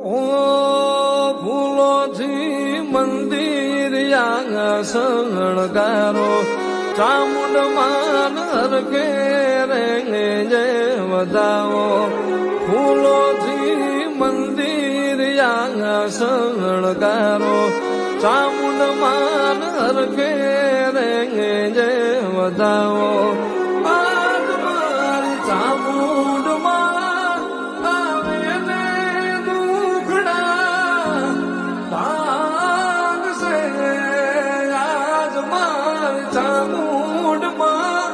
ઓ ફૂલોથી મંદિર શણગારો ચામુંડ માન હરખે રેંગે જય વધાવો ફૂલોથી મંદિર શણગારો ચામુંડ માન હરખે રેંગે જય વધાવો આજ મારી ચામુંડ ચામુંડમાં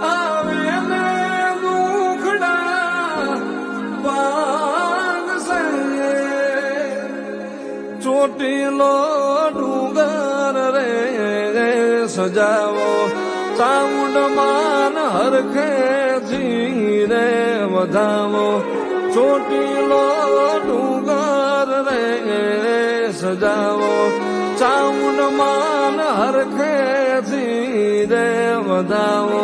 આવેલે દુખડા વાગશે ચોટીલો ડુંગર રે સજાવો ચામુંડમાં હરખેથી રે વધાવો ચોટીલો ડુંગર રે સજાવો ચામુંડમાં હરખેથી રે વધાવો